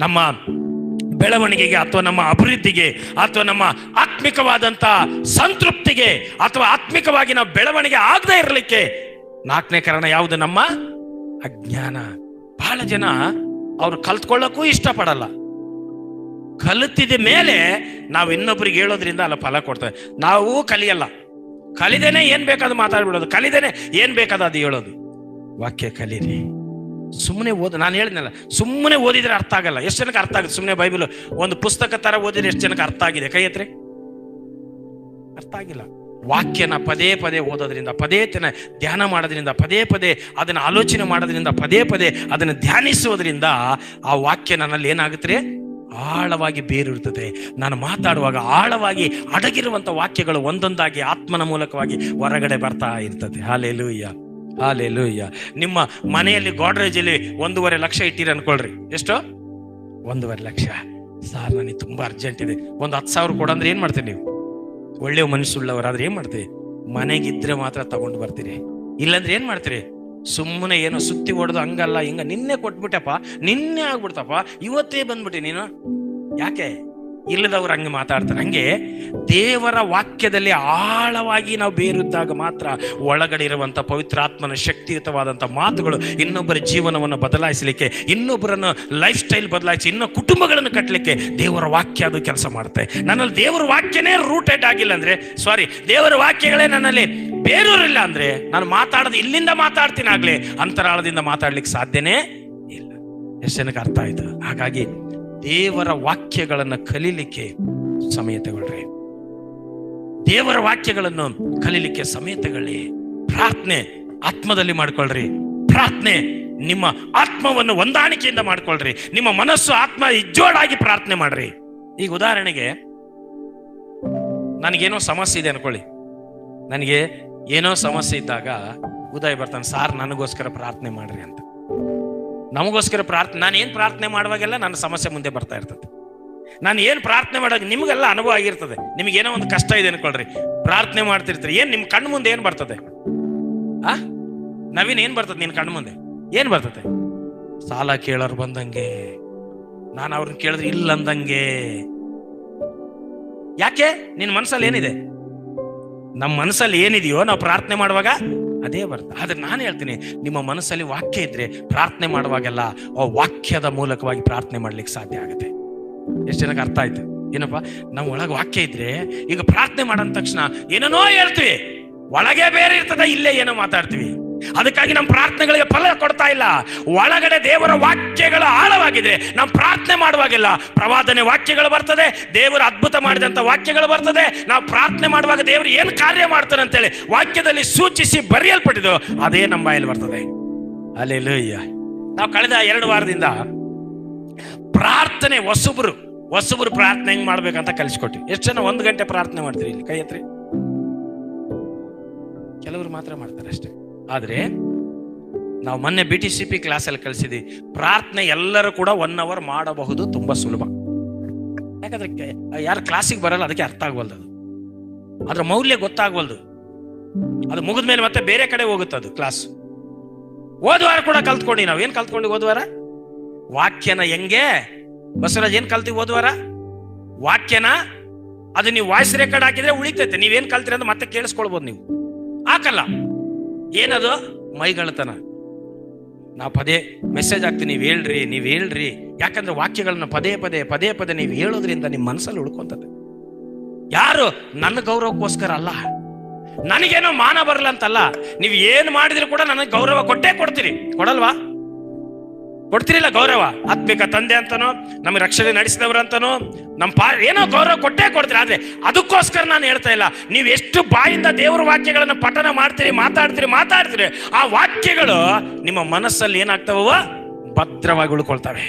ನಮ್ಮ ಬೆಳವಣಿಗೆಗೆ ಅಥವಾ ನಮ್ಮ ಅಭಿವೃದ್ಧಿಗೆ ಅಥವಾ ನಮ್ಮ ಆತ್ಮಿಕವಾದಂಥ ಸಂತೃಪ್ತಿಗೆ ಅಥವಾ ಆತ್ಮಿಕವಾಗಿ ನಾವು ಬೆಳವಣಿಗೆ ಆಗದೆ ಇರಲಿಕ್ಕೆ 4ನೇ ಕಾರಣ ಯಾವುದು? ನಮ್ಮ ಅಜ್ಞಾನ. ಬಹಳ ಜನ ಅವ್ರು ಕಲ್ತ್ಕೊಳ್ಳೋಕ್ಕೂ ಇಷ್ಟಪಡಲ್ಲ. ಕಲಿತಿದ ಮೇಲೆ ನಾವು ಇನ್ನೊಬ್ರಿಗೆ ಹೇಳೋದ್ರಿಂದ ಅಲ್ಲ ಫಲ ಕೊಡ್ತೇವೆ. ನಾವು ಕಲಿಯಲ್ಲ, ಕಲಿದೇನೆ ಏನ್ ಬೇಕಾದ ಮಾತಾಡ್ಬಿಡೋದು, ಕಲಿದೇನೆ ಏನ್ ಬೇಕಾದ ಅದು ಹೇಳೋದು. ವಾಕ್ಯ ಕಲೀರಿ. ಸುಮ್ಮನೆ ನಾನು ಹೇಳಿದ್ನಲ್ಲ, ಸುಮ್ಮನೆ ಓದಿದ್ರೆ ಅರ್ಥ ಆಗಲ್ಲ. ಎಷ್ಟು ಜನಕ್ಕೆ ಅರ್ಥ ಆಗುತ್ತೆ? ಸುಮ್ಮನೆ ಬೈಬಲ್ ಒಂದು ಪುಸ್ತಕ ತರ ಓದಿದ್ರೆ ಎಷ್ಟು ಜನಕ್ಕೆ ಅರ್ಥ ಆಗಿದೆ? ಕೈ ಎತ್ರಿ. ಅರ್ಥ ಆಗಿಲ್ಲ. ವಾಕ್ಯನ ಪದೇ ಪದೇ ಓದೋದ್ರಿಂದ, ಪದೇ ಧ್ಯಾನ ಮಾಡೋದ್ರಿಂದ, ಪದೇ ಪದೇ ಅದನ್ನ ಆಲೋಚನೆ ಮಾಡೋದ್ರಿಂದ, ಪದೇ ಪದೇ ಅದನ್ನು ಧ್ಯಾನಿಸೋದ್ರಿಂದ ಆ ವಾಕ್ಯ ನನ್ನಲ್ಲಿ ಏನಾಗುತ್ತೆ? ಆಳವಾಗಿ ಬೇರಿರ್ತದೆ. ನಾನು ಮಾತಾಡುವಾಗ ಆಳವಾಗಿ ಅಡಗಿರುವಂತ ವಾಕ್ಯಗಳು ಒಂದೊಂದಾಗಿ ಆತ್ಮನ ಮೂಲಕವಾಗಿ ಹೊರಗಡೆ ಬರ್ತಾ ಇರ್ತದೆ. Hallelujah, hallelujah. ನಿಮ್ಮ ಮನೆಯಲ್ಲಿ ಗೋಡ್ರೇಜಲ್ಲಿ 1.5 ಲಕ್ಷ ಇಟ್ಟಿರಿ ಅನ್ಕೊಳ್ರಿ. ಎಷ್ಟು? 1.5 ಲಕ್ಷ. ಸಾರ್ ನನಗೆ ತುಂಬಾ ಅರ್ಜೆಂಟ್ ಇದೆ, ಒಂದು 10,000 ಕೊಡಂದ್ರೆ ಏನ್ ಮಾಡ್ತೀರಿ ನೀವು? ಒಳ್ಳೆ ಮನಸ್ಸುಳ್ಳವರಾದ್ರೆ ಏನ್ ಮಾಡ್ತೀರಿ? ಮನೆಗಿದ್ರೆ ಮಾತ್ರ ತಗೊಂಡು ಬರ್ತೀರಿ, ಇಲ್ಲಾಂದ್ರೆ ಏನ್ ಮಾಡ್ತೀರಿ? ಸುಮ್ಮನೆ ಏನೋ ಸುತ್ತಿ ಹೊಡೆದು ಹಂಗಲ್ಲ ಹಿಂಗ, ನಿನ್ನೆ ಕೊಟ್ಬಿಟ್ಟಪ್ಪ, ನಿನ್ನೆ ಆಗ್ಬಿಡ್ತಪ್ಪ, ಇವತ್ತೇ ಬಂದ್ಬಿಟ್ಟೆ ನೀನು. ಯಾಕೆ? ಇಲ್ಲದವ್ರು ಹಂಗೆ ಮಾತಾಡ್ತಾರೆ. ಹಂಗೆ ದೇವರ ವಾಕ್ಯದಲ್ಲಿ ಆಳವಾಗಿ ನಾವು ಬೇರಿದ್ದಾಗ ಮಾತ್ರ ಒಳಗಡೆ ಇರುವಂತ ಪವಿತ್ರಾತ್ಮನ ಶಕ್ತಿಯುತವಾದಂಥ ಮಾತುಗಳು ಇನ್ನೊಬ್ಬರ ಜೀವನವನ್ನು ಬದಲಾಯಿಸಲಿಕ್ಕೆ, ಇನ್ನೊಬ್ಬರನ್ನು ಲೈಫ್ ಸ್ಟೈಲ್ ಬದಲಾಯಿಸಿ, ಇನ್ನೂ ಕುಟುಂಬಗಳನ್ನು ಕಟ್ಟಲಿಕ್ಕೆ ದೇವರ ವಾಕ್ಯ ಅದು ಕೆಲಸ ಮಾಡುತ್ತೆ. ನನ್ನಲ್ಲಿ ದೇವರ ವಾಕ್ಯನೇ ರೂಟೆಡ್ ಆಗಿಲ್ಲ ಅಂದ್ರೆ, ದೇವರ ವಾಕ್ಯಗಳೇ ನನ್ನಲ್ಲಿ ಬೇರೂರಿಲ್ಲ ಅಂದ್ರೆ, ನಾನು ಮಾತಾಡೋದು ಇಲ್ಲಿಂದ ಮಾತಾಡ್ತೀನಿ ಆಗ್ಲೇ, ಅಂತರಾಳದಿಂದ ಮಾತಾಡ್ಲಿಕ್ಕೆ ಸಾಧ್ಯನೇ ಇಲ್ಲ. ಎಷ್ಟು ಜನಕ್ಕೆ ಅರ್ಥ ಆಯ್ತು? ಹಾಗಾಗಿ ದೇವರ ವಾಕ್ಯಗಳನ್ನು ಕಲೀಲಿಕ್ಕೆ ಸಮಯ ತಗೊಳ್ರಿ. ದೇವರ ವಾಕ್ಯಗಳನ್ನು ಕಲೀಲಿಕ್ಕೆ ಸಮಯ ತಗೊಳ್ಳಿ. ಪ್ರಾರ್ಥನೆ ಆತ್ಮದಲ್ಲಿ ಮಾಡ್ಕೊಳ್ರಿ. ಪ್ರಾರ್ಥನೆ ನಿಮ್ಮ ಆತ್ಮವನ್ನು ಹೊಂದಾಣಿಕೆಯಿಂದ ಮಾಡ್ಕೊಳ್ರಿ. ನಿಮ್ಮ ಮನಸ್ಸು ಆತ್ಮ ಇಜ್ಜೋಡಾಗಿ ಪ್ರಾರ್ಥನೆ ಮಾಡ್ರಿ. ಈಗ ಉದಾಹರಣೆಗೆ ನನಗೇನೋ ಸಮಸ್ಯೆ ಇದೆ ಅನ್ಕೊಳ್ಳಿ. ನನಗೆ ಏನೋ ಸಮಸ್ಯೆ ಇದ್ದಾಗ ಉದಯ್ ಬರ್ತಾನೆ, ಸಾರ್ ನನಗೋಸ್ಕರ ಪ್ರಾರ್ಥನೆ ಮಾಡ್ರಿ ಅಂತ. ನಮಗೋಸ್ಕರ ಪ್ರಾರ್ಥನೆ, ನಾನು ಏನು ಪ್ರಾರ್ಥನೆ ಮಾಡುವಾಗೆಲ್ಲ ನನ್ನ ಸಮಸ್ಯೆ ಮುಂದೆ ಬರ್ತಾ ಇರ್ತದೆ. ನಾನು ಏನು ಪ್ರಾರ್ಥನೆ ಮಾಡೋದು ನಿಮಗೆಲ್ಲ ಅನುಭವ ಆಗಿರ್ತದೆ. ನಿಮಗೇನೋ ಒಂದು ಕಷ್ಟ ಇದೆ ಅನ್ಕೊಳ್ರಿ, ಪ್ರಾರ್ಥನೆ ಮಾಡ್ತಿರ್ತೀರಿ. ಏನ್ ನಿಮ್ಮ ಕಣ್ಣು ಮುಂದೆ ಏನ್ ಬರ್ತದೆ? ನವೀನ್ ಏನ್ ಬರ್ತದೆ ನಿನ್ನ ಕಣ್ಣು ಮುಂದೆ? ಏನ್ ಬರ್ತದೆ? ಸಾಲ ಕೇಳೋರು ಬಂದಂಗೆ, ನಾನು ಅವ್ರನ್ನ ಕೇಳಿದ್ರೆ ಇಲ್ಲ ಅಂದಂಗೆ. ಯಾಕೆ? ನಿನ್ನ ಮನಸ್ಸಲ್ಲಿ ಏನಿದೆ? ನಮ್ಮ ಮನಸ್ಸಲ್ಲಿ ಏನಿದೆಯೋ ನಾವು ಪ್ರಾರ್ಥನೆ ಮಾಡುವಾಗ ಅದೇ ಬರ್ತದೆ. ಆದ್ರೆ ನಾನು ಹೇಳ್ತೀನಿ, ನಿಮ್ಮ ಮನಸ್ಸಲ್ಲಿ ವಾಕ್ಯ ಇದ್ರೆ ಪ್ರಾರ್ಥನೆ ಮಾಡುವಾಗೆಲ್ಲ ಆ ವಾಕ್ಯದ ಮೂಲಕವಾಗಿ ಪ್ರಾರ್ಥನೆ ಮಾಡ್ಲಿಕ್ಕೆ ಸಾಧ್ಯ ಆಗುತ್ತೆ. ಎಷ್ಟು ಜನಕ್ಕೆ ಅರ್ಥ ಆಯ್ತು? ಏನಪ್ಪಾ, ನಮ್ಮ ಒಳಗೆ ವಾಕ್ಯ ಇದ್ರೆ ಈಗ ಪ್ರಾರ್ಥನೆ ಮಾಡೋ ತಕ್ಷಣ ಏನೇನೋ ಹೇಳ್ತೀವಿ, ಒಳಗೆ ಬೇರೆ ಇರ್ತದೆ, ಇಲ್ಲೇ ಏನೋ ಮಾತಾಡ್ತೀವಿ. ಅದಕ್ಕಾಗಿ ನಮ್ಮ ಪ್ರಾರ್ಥನೆಗಳಿಗೆ ಫಲ ಕೊಡ್ತಾ ಇಲ್ಲ. ಒಳಗಡೆ ದೇವರ ವಾಕ್ಯಗಳ ಆಳವಾಗಿದೆ. ನಾವು ಪ್ರಾರ್ಥನೆ ಮಾಡುವಾಗೆಲ್ಲ ಪ್ರವಾದನೆ ವಾಕ್ಯಗಳು ಬರ್ತದೆ, ದೇವರ ಅದ್ಭುತ ಮಾಡಿದಂತ ವಾಕ್ಯಗಳು ಬರ್ತದೆ. ನಾವು ಪ್ರಾರ್ಥನೆ ಮಾಡುವಾಗ ದೇವರು ಏನು ಕಾರ್ಯ ಮಾಡ್ತಾನೆ ಅಂತೇಳಿ ವಾಕ್ಯದಲ್ಲಿ ಸೂಚಿಸಿ ಬರೆಯಲ್ಪಟ್ಟಿದ್ದು ಅದೇ ನಮ್ಮ ಬಾಯಲ್ಲಿ ಬರ್ತದೆ. ಹಲ್ಲೆಲೂಯಾ. ನಾವು ಕಳೆದ 2 ವಾರದಿಂದ ಪ್ರಾರ್ಥನೆ ಹೊಸಬ್ರು ಪ್ರಾರ್ಥನೆ ಹೆಂಗ್ ಮಾಡ್ಬೇಕಂತ ಕಲಿಸ್ಕೊಟ್ಟಿ. ಎಷ್ಟು ಜನ 1 ಗಂಟೆ ಪ್ರಾರ್ಥನೆ ಮಾಡ್ತೀರಿ? ಇಲ್ಲಿ ಕೈ ಎತ್ರಿ. ಕೆಲವರು ಮಾತ್ರ ಮಾಡ್ತಾರೆ ಅಷ್ಟೇ. ಆದ್ರೆ ನಾವು ಮೊನ್ನೆ BTCP ಕ್ಲಾಸಲ್ಲಿ ಕಲಿಸಿದ್ವಿ, ಪ್ರಾರ್ಥನೆ ಎಲ್ಲರೂ ಕೂಡ 1 ಅವರ್ ಮಾಡಬಹುದು, ತುಂಬಾ ಸುಲಭ. ಯಾಕಂದ್ರೆ ಯಾರು ಕ್ಲಾಸಿಗೆ ಬರಲ್ಲ, ಅದಕ್ಕೆ ಅರ್ಥ ಆಗ್ವಲ್ದು, ಅದ್ರ ಮೌಲ್ಯ ಗೊತ್ತಾಗ್ವಲ್ದು. ಅದು ಮುಗಿದ ಮೇಲೆ ಮತ್ತೆ ಬೇರೆ ಕಡೆ ಹೋಗುತ್ತೆ ಅದು ಕ್ಲಾಸ್. ಹೋದ್ವಾರ ಕೂಡ ಕಲ್ತ್ಕೊಂಡು ನಾವೇನ್ ಕಲ್ತ್ಕೊಂಡು ಹೋದ್ವಾರ? ವಾಕ್ಯನ ಹೆಂಗೆ ಬಸವರಾಜ್ ಏನ್ ಕಲ್ತೀವಿ ಹೋದ್ವಾರ? ವಾಕ್ಯನ ಅದು ನೀವು ವಾಯ್ಸ್ ರೆಕಾರ್ಡ್ ಹಾಕಿದ್ರೆ ಉಳಿತೈತೆ. ನೀವೇನ್ ಕಲ್ತೀರ ಅಂತ ಮತ್ತೆ ಕೇಳಿಸ್ಕೊಳ್ಬೋದು. ನೀವು ಹಾಕಲ್ಲ, ಏನದು? ಮೈಗಳತನ. ನಾವು ಪದೇ ಮೆಸೇಜ್ ಹಾಕ್ತೀವಿ, ನೀವ್ ಹೇಳ್ರಿ. ಯಾಕಂದ್ರೆ ವಾಕ್ಯಗಳನ್ನ ಪದೇ ಪದೇ ನೀವು ಹೇಳೋದ್ರಿಂದ ನಿಮ್ಮ ಮನಸ್ಸಲ್ಲಿ ಉಳ್ಕೊಂತದೆ. ಯಾರು ನನ್ನ ಗೌರವಕ್ಕೋಸ್ಕರ ಅಲ್ಲ, ನನಗೇನೋ ಮಾನ ಬರಲ್ಲ ಅಂತಲ್ಲ. ನೀವು ಏನ್ ಮಾಡಿದ್ರು ಕೂಡ ನನಗೆ ಗೌರವ ಕೊಟ್ಟೇ ಕೊಡ್ತೀರಿ. ಕೊಡಲ್ವಾ? ಕೊಡ್ತಿರಿಲ್ಲ ಗೌರವ? ಆತ್ಮಿಕ ತಂದೆ ಅಂತನೋ, ನಮಗೆ ರಕ್ಷಣೆ ನಡೆಸಿದವರಂತನೋ, ಏನೋ ಗೌರವ ಕೊಟ್ಟೇ ಕೊಡ್ತೀರಿ. ಆದ್ರೆ ಅದಕ್ಕೋಸ್ಕರ ನಾನು ಹೇಳ್ತಾ ಇಲ್ಲ. ನೀವು ಎಷ್ಟು ಬಾಯಿಂದ ದೇವರ ವಾಕ್ಯಗಳನ್ನು ಪಠನ ಮಾಡ್ತೀರಿ, ಮಾತಾಡ್ತೀರಿ, ಆ ವಾಕ್ಯಗಳು ನಿಮ್ಮ ಮನಸ್ಸಲ್ಲಿ ಏನಾಗ್ತಾವ? ಭದ್ರವಾಗಿ ಉಳ್ಕೊಳ್ತವೆ.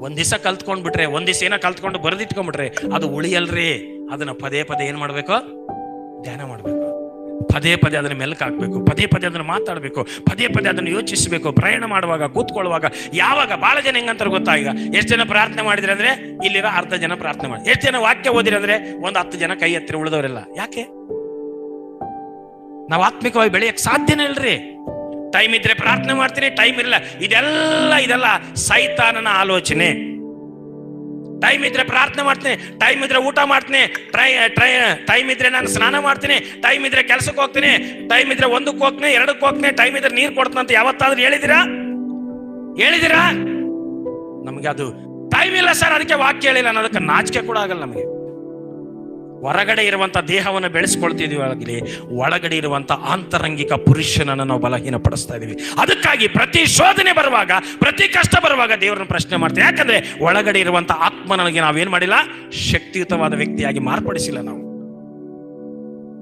ಒಂದ್ ದಿವಸ ಕಲ್ತ್ಕೊಂಡ್ಬಿಟ್ರೆ, ಒಂದ್ ದಿವಸ ಏನೋ ಕಲ್ತ್ಕೊಂಡು ಬರೆದಿಟ್ಕೊಂಡ್ಬಿಟ್ರೆ ಅದು ಉಳಿಯಲ್ರಿ. ಅದನ್ನ ಪದೇ ಏನ್ ಮಾಡ್ಬೇಕು? ಧ್ಯಾನ ಮಾಡ್ಬೇಕು. ಪದೇ ಅದನ್ನ ಮೆಲ್ಕ್ ಹಾಕ್ಬೇಕು. ಪದೇ ಅದನ್ನ ಮಾತಾಡ್ಬೇಕು. ಪದೇ ಅದನ್ನ ಯೋಚಿಸಬೇಕು. ಪ್ರಯಾಣ ಮಾಡುವಾಗ, ಕೂತ್ಕೊಳ್ಳುವಾಗ, ಯಾವಾಗ. ಬಹಳ ಜನ ಹೆಂಗಂತಾರೆ ಗೊತ್ತಾ? ಈಗ ಎಷ್ಟು ಜನ ಪ್ರಾರ್ಥನೆ ಮಾಡಿದ್ರೆ ಅಂದ್ರೆ ಇಲ್ಲಿರೋ 10 ಜನ ಪ್ರಾರ್ಥನೆ ಮಾಡಿ, ಎಷ್ಟು ಜನ ವಾಕ್ಯ ಓದಿರಿ ಅಂದ್ರೆ ಒಂದು 10 ಜನ ಕೈ ಎತ್ತಿರ, ಉಳಿದವರೆಲ್ಲ ಯಾಕೆ? ನಾವು ಆತ್ಮಿಕವಾಗಿ ಬೆಳೆಯಕ್ಕೆ ಸಾಧ್ಯನೇ ಇಲ್ರಿ. ಟೈಮ್ ಇದ್ರೆ ಪ್ರಾರ್ಥನೆ ಮಾಡ್ತೀನಿ, ಟೈಮ್ ಇರಲ್ಲ, ಇದೆಲ್ಲ ಸೈತಾನನ ಆಲೋಚನೆ. ಟೈಮ್ ಇದ್ರೆ ಪ್ರಾರ್ಥನೆ ಮಾಡ್ತೀನಿ, ಟೈಮ್ ಇದ್ರೆ ಊಟ ಮಾಡ್ತೀನಿ, ಟೈಮ್ ಇದ್ರೆ ನಾನು ಸ್ನಾನ ಮಾಡ್ತೀನಿ, ಟೈಮ್ ಇದ್ರೆ ಕೆಲ್ಸಕ್ಕೆ ಹೋಗ್ತೀನಿ, ಟೈಮ್ ಇದ್ರೆ 1ಕ್ಕೆ ಹೋಗ್ತೀನಿ, 2ಕ್ಕೆ ಹೋಗ್ತೀನಿ, ಟೈಮ್ ಇದ್ರೆ ನೀರು ಕೊಡ್ತೀನಿ ಅಂತ ಯಾವತ್ತಾದ್ರೂ ಹೇಳಿದಿರಾ? ನಮಗೆ ಅದು ಟೈಮ್ ಇಲ್ಲ ಸರ್, ಅದಕ್ಕೆ ವಾಕ್ಯ ಹೇಳಿಲ್ಲ ಅನ್ನೋದಕ್ಕೆ ನಾಚಿಕೆ ಕೂಡ ಆಗಲ್ಲ ನಮಗೆ. ಹೊರಗಡೆ ಇರುವಂತ ದೇಹವನ್ನು ಬೆಳೆಸ್ಕೊಳ್ತಿದೀವಿ, ಒಳಗಡೆ ಇರುವಂತ ಆಂತರಂಗಿಕ ಪುರುಷನನ್ನು ನಾವು ಬಲಹೀನಪಡಿಸ್ತಾ ಇದೀವಿ. ಅದಕ್ಕಾಗಿ ಪ್ರತಿ ಶೋಧನೆ ಬರುವಾಗ, ಪ್ರತಿ ಕಷ್ಟ ಬರುವಾಗ ದೇವರನ್ನ ಪ್ರಶ್ನೆ ಮಾಡ್ತೀವಿ. ಯಾಕಂದ್ರೆ ಒಳಗಡೆ ಇರುವಂತ ಆತ್ಮನಿಗೆ ನಾವೇನ್ ಮಾಡಿಲ್ಲ, ಶಕ್ತಿಯುತವಾದ ವ್ಯಕ್ತಿಯಾಗಿ ಮಾರ್ಪಡಿಸಿಲ್ಲ. ನಾವು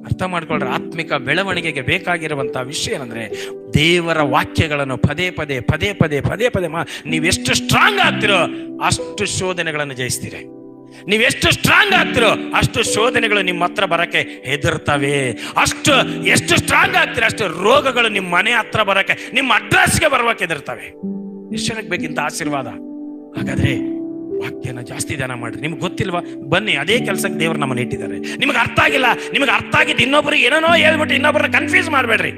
ಅರ್ಥ ಮಾಡ್ಕೊಳ್ರೆ, ಆತ್ಮಿಕ ಬೆಳವಣಿಗೆಗೆ ಬೇಕಾಗಿರುವಂತಹ ವಿಷಯ ಏನಂದ್ರೆ ದೇವರ ವಾಕ್ಯಗಳನ್ನು ಪದೇ ಪದೇ ನೀವೆಷ್ಟು ಸ್ಟ್ರಾಂಗ್ ಆಗ್ತಿರೋ ಅಷ್ಟು ಶೋಧನೆಗಳನ್ನು ಜಯಿಸ್ತೀರಿ. ನೀವೆಷ್ಟು ಸ್ಟ್ರಾಂಗ್ ಆಗ್ತಿರೋ ಅಷ್ಟು ಶೋಧನೆಗಳು ನಿಮ್ಮ ಹತ್ರ ಬರಕ್ಕೆ ಹೆದರ್ತವೆ. ಎಷ್ಟು ಸ್ಟ್ರಾಂಗ್ ಆಗ್ತೀರೋ ಅಷ್ಟು ರೋಗಗಳು ನಿಮ್ಮ ಮನೆ ಹತ್ರ ಬರಕ್ಕೆ, ನಿಮ್ಮ ಅಡ್ರೆಸ್ಗೆ ಬರುವಕ್ಕೆ ಹೆದರ್ತವೆ. ಎಷ್ಟು ಜನಕ್ಕೆ ಬೇಕಿಂತ ಆಶೀರ್ವಾದ? ಹಾಗಾದ್ರೆ ವಾಕ್ಯನ ಜಾಸ್ತಿ ಧ್ಯಾನ ಮಾಡ್ರಿ. ನಿಮ್ಗೆ ಗೊತ್ತಿಲ್ವಾ? ಬನ್ನಿ, ಅದೇ ಕೆಲಸಕ್ಕೆ ದೇವರು ನಮ್ಮನ್ನು ಇಟ್ಟಿದ್ದಾರೆ. ನಿಮ್ಗೆ ಅರ್ಥ ಆಗಿಲ್ಲ, ನಿಮ್ಗೆ ಅರ್ಥ ಆಗಿದ್ದು ಇನ್ನೊಬ್ರಿಗೆ ಏನೇನೋ ಹೇಳ್ಬಿಟ್ಟು ಇನ್ನೊಬ್ಬರನ್ನ ಕನ್ಫ್ಯೂಸ್ ಮಾಡಬೇಡ್ರಿ.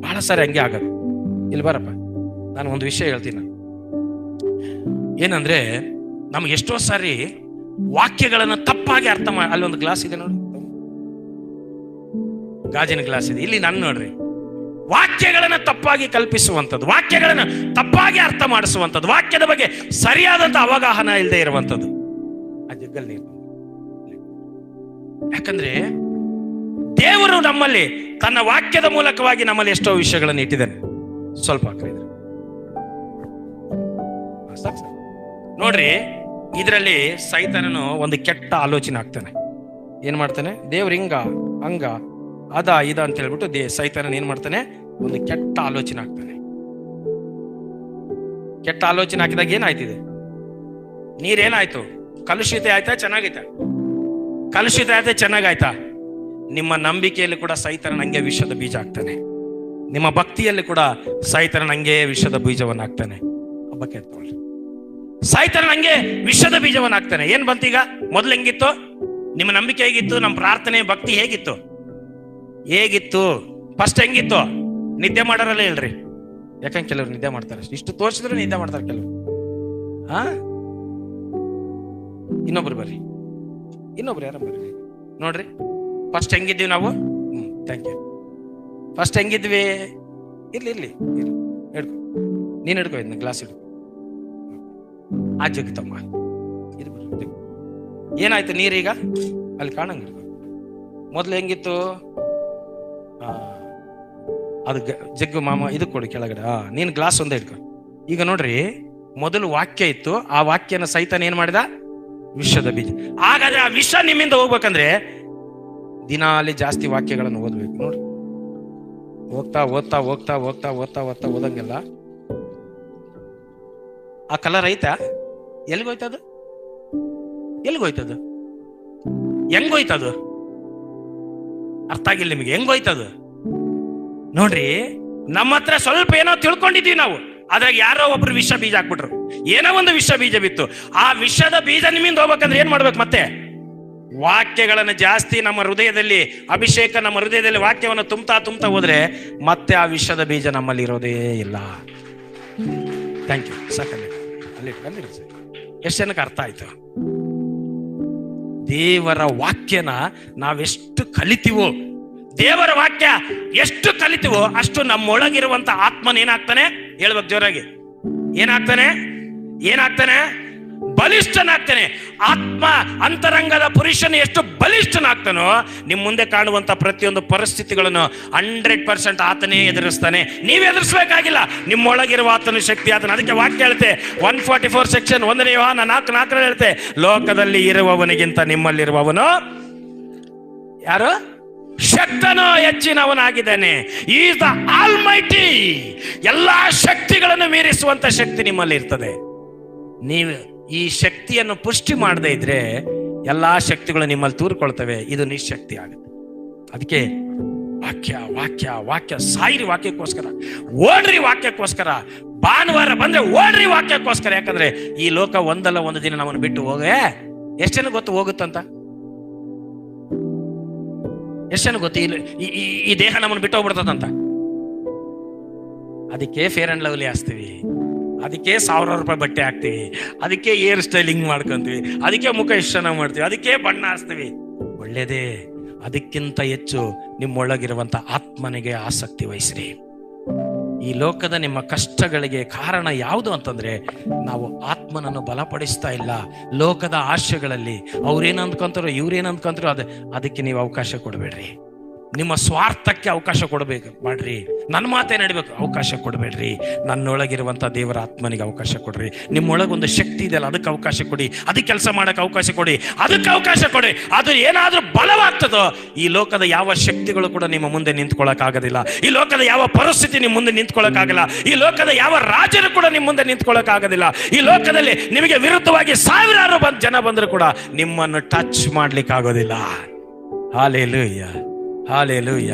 ಬಹಳ ಸಾರಿ ಹಂಗೆ ಆಗೋದು. ಇಲ್ಲಿ ಬರಪ್ಪ, ನಾನು ಒಂದು ವಿಷಯ ಹೇಳ್ತೀನಿ. ಏನಂದ್ರೆ ನಮ್ಗೆ ಎಷ್ಟೋ ಸಾರಿ ವಾಕ್ಯಗಳನ್ನು ತಪ್ಪಾಗಿ ಅರ್ಥ ಮಾಡಿ, ಅಲ್ಲೊಂದು ಗ್ಲಾಸ್ ಇದೆ ನೋಡಿ, ಗಾಜಿನ ಗ್ಲಾಸ್ ಇದೆ, ಇಲ್ಲಿ ನಾನು ನೋಡ್ರಿ, ವಾಕ್ಯಗಳನ್ನು ತಪ್ಪಾಗಿ ಕಲ್ಪಿಸುವಂಥದ್ದು, ವಾಕ್ಯಗಳನ್ನು ತಪ್ಪಾಗಿ ಅರ್ಥ ಮಾಡಿಸುವಂಥದ್ದು, ವಾಕ್ಯದ ಬಗ್ಗೆ ಸರಿಯಾದಂತ ಅವಗಾಹನ ಇಲ್ಲದೆ ಇರುವಂಥದ್ದು ಆ ಜಗ್ಗಲ್ಲಿ. ಯಾಕಂದ್ರೆ ದೇವರು ನಮ್ಮಲ್ಲಿ ತನ್ನ ವಾಕ್ಯದ ಮೂಲಕವಾಗಿ ನಮ್ಮಲ್ಲಿ ಎಷ್ಟೋ ವಿಷಯಗಳನ್ನು ಇಟ್ಟಿದ್ದಾನೆ. ಸ್ವಲ್ಪ ನೋಡ್ರಿ, ಇದರಲ್ಲಿ ಸೈತಾನನು ಒಂದು ಕೆಟ್ಟ ಆಲೋಚನೆ ಆಗ್ತಾನೆ. ಏನ್ ಮಾಡ್ತಾನೆ? ದೇವ್ರ ಹಂಗ ಇದ ಅಂತ ಹೇಳ್ಬಿಟ್ಟು ಸೈತಾನನ್ ಏನ್ ಮಾಡ್ತಾನೆ? ಒಂದು ಕೆಟ್ಟ ಆಲೋಚನೆ ಆಗ್ತಾನೆ. ಕೆಟ್ಟ ಆಲೋಚನೆ ಹಾಕಿದಾಗ ಏನಾಯ್ತಿದೆ? ನೀರೇನಾಯ್ತು? ಕಲುಷಿತ ಆಯ್ತಾ? ಚೆನ್ನಾಗೈತಾ? ಕಲುಷಿತ ಆಯ್ತಾ? ಚೆನ್ನಾಗಾಯ್ತಾ? ನಿಮ್ಮ ನಂಬಿಕೆಯಲ್ಲಿ ಕೂಡ ಸೈತಾನನ್ ಹಂಗೆ ವಿಷದ ಬೀಜ ಆಗ್ತಾನೆ. ನಿಮ್ಮ ಭಕ್ತಿಯಲ್ಲಿ ಕೂಡ ಸೈತಾನನ್ ಹಂಗೆ ವಿಷದ ಬೀಜವನ್ನ ಹಾಕ್ತಾನೆ. ಹಬ್ಬಕ್ಕೆ ಎತ್ಕೊಳ್ಳಿ, ಸೈತಾನನ್ ಹಂಗೆ ವಿಷದ ಬೀಜವನ್ನ ಹಾಕ್ತಾನೆ. ಏನ್ ಬಂತೀಗ? ಮೊದ್ಲು ಹೆಂಗಿತ್ತು? ನಿಮ್ಮ ನಂಬಿಕೆ ಹೇಗಿತ್ತು? ನಮ್ಮ ಪ್ರಾರ್ಥನೆ ಭಕ್ತಿ ಹೇಗಿತ್ತು? ಫಸ್ಟ್ ಹೆಂಗಿತ್ತು? ನಿದ್ದೆ ಮಾಡೋರಲ್ಲ ಹೇಳ್ರಿ. ಯಾಕಂದ್ರೆ ಕೆಲವ್ರು ನಿದ್ದೆ ಮಾಡ್ತಾರೆ, ಇಷ್ಟು ತೋರಿಸಿದ್ರೆ ನಿದ್ದೆ ಮಾಡ್ತಾರೆ ಕೆಲವರು. ಇನ್ನೊಬ್ರು ಬರ್ರಿ, ಇನ್ನೊಬ್ರು ಯಾರ ಬರ್ರಿ ನೋಡ್ರಿ. ಫಸ್ಟ್ ಹೆಂಗಿದ್ವಿ ನಾವು? Thank you. ಫಸ್ಟ್ ಹೆಂಗಿದ್ವಿ? ಇರ್ಲಿ ಹಿಡ್ಕೊ, ನೀನ್ ಹಿಡ್ಕೊ, ಇದನ್ನ ಗ್ಲಾಸ್ ಹಿಡ್ಕೊ. ಆ ಜಗ್ತಮ್ಮ ಇದು ಬರ್ರಿ. ಏನಾಯ್ತು? ನೀರೀಗ ಅಲ್ಲಿ ಕಾಣಂಗ. ಮೊದ್ಲು ಹೆಂಗಿತ್ತು? ಅದು ಜಗ್ಗು ಮಾಮ, ಇದು ಕೊಡಿ ಕೆಳಗಡೆ. ನೀನ್ ಗ್ಲಾಸ್ ಒಂದೇ ಇಟ್ಕೊ. ಈಗ ನೋಡ್ರಿ, ಮೊದಲು ವಾಕ್ಯ ಇತ್ತು, ಆ ವಾಕ್ಯನ ಸೈತಾನ ಏನ್ ಮಾಡಿದ? ವಿಷದ ಬೀಜ. ಹಾಗಾದ್ರೆ ಆ ವಿಷ ನಿಮ್ಮಿಂದ ಹೋಗ್ಬೇಕಂದ್ರೆ ದಿನಾಲಿ ಜಾಸ್ತಿ ವಾಕ್ಯಗಳನ್ನು ಓದ್ಬೇಕು. ನೋಡ್ರಿ, ಓದ್ತಾ ಓದಂಗೆಲ್ಲ ಆ ಕಲರ್ ಐತಾ? ಎಲ್ಲಿಗೋಯ್ತದು? ಹೆಂಗೋಯ್ತದು? ಅರ್ಥ ಆಗಿಲ್ಲ ನಿಮಗೆ? ಹೆಂಗೋಯ್ತದು ನೋಡ್ರಿ. ನಮ್ಮ ಹತ್ರ ಸ್ವಲ್ಪ ಏನೋ ತಿಳ್ಕೊಂಡಿದ್ವಿ ನಾವು, ಅದ್ರಾಗ ಯಾರೋ ಒಬ್ರು ವಿಷ ಬೀಜ ಹಾಕ್ಬಿಟ್ರು, ಏನೋ ಒಂದು ವಿಷ ಬೀಜ ಬಿತ್ತು. ಆ ವಿಷದ ಬೀಜ ನಿಮ್ಮಿಂದ ಹೋಗ್ಬೇಕಂದ್ರೆ ಏನ್ ಮಾಡ್ಬೇಕು? ಮತ್ತೆ ವಾಕ್ಯಗಳನ್ನು ಜಾಸ್ತಿ ನಮ್ಮ ಹೃದಯದಲ್ಲಿ ಅಭಿಷೇಕ, ನಮ್ಮ ಹೃದಯದಲ್ಲಿ ವಾಕ್ಯವನ್ನು ತುಂಬ್ತಾ ಹೋದ್ರೆ ಮತ್ತೆ ಆ ವಿಷದ ಬೀಜ ನಮ್ಮಲ್ಲಿ ಇರೋದೇ ಇಲ್ಲ. Thank you. ಸಾಕಲ್ಲಿ ಎಷ್ಟು ಜನಕ್ಕೆ ಅರ್ಥ ಆಯ್ತು? ದೇವರ ವಾಕ್ಯನ ನಾವೆಷ್ಟು ಕಲಿತೀವೋ, ದೇವರ ವಾಕ್ಯ ಎಷ್ಟು ಕಲಿತೀವೋ ಅಷ್ಟು ನಮ್ಮೊಳಗಿರುವಂತ ಆತ್ಮನ ಏನಾಗ್ತಾನೆ? ಹೇಳ್ಬೇಕು ಜೋರಾಗಿ. ಏನಾಗ್ತಾನೆ? ಬಲಿಷ್ಠನಾಗ್ತಾನೆ. ಆತ್ಮ ಅಂತರಂಗದ ಪುರುಷನ ಎಷ್ಟು ಬಲಿಷ್ಠನಾಗ್ತಾನೋ ನಿಮ್ಮ ಮುಂದೆ ಕಾಣುವಂತ ಪ್ರತಿಯೊಂದು ಪರಿಸ್ಥಿತಿಗಳನ್ನು 100% ಆತನೇ ಎದುರಿಸ್ತಾನೆ. ನೀವು ಎದುರಿಸಬೇಕಾಗಿಲ್ಲ, ನಿಮ್ಮೊಳಗಿರುವ ಆತನ ಶಕ್ತಿ ಆತನ. ಅದಕ್ಕೆ ವಾಕ್ಯ ಹೇಳುತ್ತೆ 144 ಸೆಕ್ಷನ್ 1 ಯೋಹಾನ 4:4 ಹೇಳುತ್ತೆ, ಲೋಕದಲ್ಲಿ ಇರುವವನಿಗಿಂತ ನಿಮ್ಮಲ್ಲಿರುವವನು ಯಾರು? ಶಕ್ತನೋ ಹೆಚ್ಚಿನವನಾಗಿದ್ದಾನೆ. Is the almighty. ಎಲ್ಲಾ ಶಕ್ತಿಗಳನ್ನು ಮೀರಿಸುವಂತ ಶಕ್ತಿ ನಿಮ್ಮಲ್ಲಿ ಇರ್ತದೆ. ನೀವು ಈ ಶಕ್ತಿಯನ್ನು ಪುಷ್ಟಿ ಮಾಡದೇ ಇದ್ರೆ ಎಲ್ಲಾ ಶಕ್ತಿಗಳು ನಿಮ್ಮಲ್ಲಿ ತೂರ್ಕೊಳ್ತವೆ, ಇದು ನಿಶಕ್ತಿ ಆಗುತ್ತೆ. ಅದಕ್ಕೆ ವಾಕ್ಯ ಸಾಯಿರಿ ವಾಕ್ಯಕ್ಕೋಸ್ಕರ, ಓಡ್ರಿ ವಾಕ್ಯಕ್ಕೋಸ್ಕರ. ಭಾನುವಾರ ಬಂದ್ರೆ ಓಡ್ರಿ ವಾಕ್ಯಕ್ಕೋಸ್ಕರ. ಯಾಕಂದ್ರೆ ಈ ಲೋಕ ಒಂದಲ್ಲ ಒಂದು ದಿನ ನಮ್ಮನ್ನು ಬಿಟ್ಟು ಎಷ್ಟು ಜನ ಗೊತ್ತು ಹೋಗುತ್ತಂತ? ಎಷ್ಟು ಜನ ಗೊತ್ತು ಈ ದೇಹ ನಮ್ಮನ್ನು ಬಿಟ್ಟು ಹೋಗ್ಬಿಡ್ತದಂತ? ಅದಕ್ಕೆ ಫೇರ್ ಅಂಡ್ ಲವ್ಲಿ ಹಾಸ್ತೀವಿ, ಅದಕ್ಕೆ 1000 ರೂಪಾಯಿ ಬಟ್ಟೆ ಹಾಕ್ತೀವಿ, ಅದಕ್ಕೆ ಹೇರ್ ಸ್ಟೈಲಿಂಗ್ ಮಾಡ್ಕೊಂತೀವಿ, ಅದಕ್ಕೆ ಮುಖ ಎಷ್ಟು ಚೆನ್ನಾಗಿ ಮಾಡ್ತೀವಿ, ಅದಕ್ಕೆ ಬಣ್ಣ ಹಾಸ್ತೀವಿ. ಒಳ್ಳೇದೇ. ಅದಕ್ಕಿಂತ ಹೆಚ್ಚು ನಿಮ್ಮೊಳಗಿರುವಂತ ಆತ್ಮನಿಗೆ ಆಸಕ್ತಿ ವಹಿಸ್ರಿ. ಈ ಲೋಕದ ನಿಮ್ಮ ಕಷ್ಟಗಳಿಗೆ ಕಾರಣ ಯಾವುದು ಅಂತಂದ್ರೆ, ನಾವು ಆತ್ಮನನ್ನು ಬಲಪಡಿಸ್ತಾ ಇಲ್ಲ. ಲೋಕದ ಆಶೆಗಳಲ್ಲಿ ಅವ್ರೇನ್ ಅಂದ್ಕೊಂತಾರೋ ಇವ್ರೇನ್ ಅಂದ್ಕೊಂತಾರೋ ಅದಕ್ಕೆ ನೀವು ಅವಕಾಶ ಕೊಡಬೇಡ್ರಿ. ನಿಮ್ಮ ಸ್ವಾರ್ಥಕ್ಕೆ ಅವಕಾಶ ಕೊಡಬೇಕು ಮಾಡ್ರಿ. ನನ್ನ ಮಾತೇ ನಡಿಬೇಕು, ಅವಕಾಶ ಕೊಡಬೇಡ್ರಿ. ನನ್ನೊಳಗಿರುವಂತ ದೇವರ ಆತ್ಮನಿಗೆ ಅವಕಾಶ ಕೊಡ್ರಿ. ನಿಮ್ಮೊಳಗೊಂದು ಶಕ್ತಿ ಇದೆಯಲ್ಲ, ಅದಕ್ಕೆ ಅವಕಾಶ ಕೊಡಿ. ಅದಕ್ಕೆ ಕೆಲಸ ಮಾಡಕ್ಕೆ ಅವಕಾಶ ಕೊಡಿ, ಅದಕ್ಕೆ ಅವಕಾಶ ಕೊಡಿ. ಅದು ಏನಾದ್ರೂ ಬಲವಾಗ್ತದೋ ಈ ಲೋಕದ ಯಾವ ಶಕ್ತಿಗಳು ಕೂಡ ನಿಮ್ಮ ಮುಂದೆ ನಿಂತ್ಕೊಳ್ಳಕ್ ಆಗೋದಿಲ್ಲ. ಈ ಲೋಕದ ಯಾವ ಪರಿಸ್ಥಿತಿ ನಿಮ್ಮ ಮುಂದೆ ನಿಂತ್ಕೊಳ್ಳಕ್ ಆಗಲ್ಲ. ಈ ಲೋಕದ ಯಾವ ರಾಜರು ಕೂಡ ನಿಮ್ಮ ಮುಂದೆ ನಿಂತ್ಕೊಳ್ಳಕ್ ಆಗೋದಿಲ್ಲ. ಈ ಲೋಕದಲ್ಲಿ ನಿಮಗೆ ವಿರುದ್ಧವಾಗಿ 1000 ಜನ ಬಂದರೂ ಕೂಡ ನಿಮ್ಮನ್ನು ಟಚ್ ಮಾಡ್ಲಿಕ್ಕೆ ಆಗೋದಿಲ್ಲ. Hallelujah, hallelujah.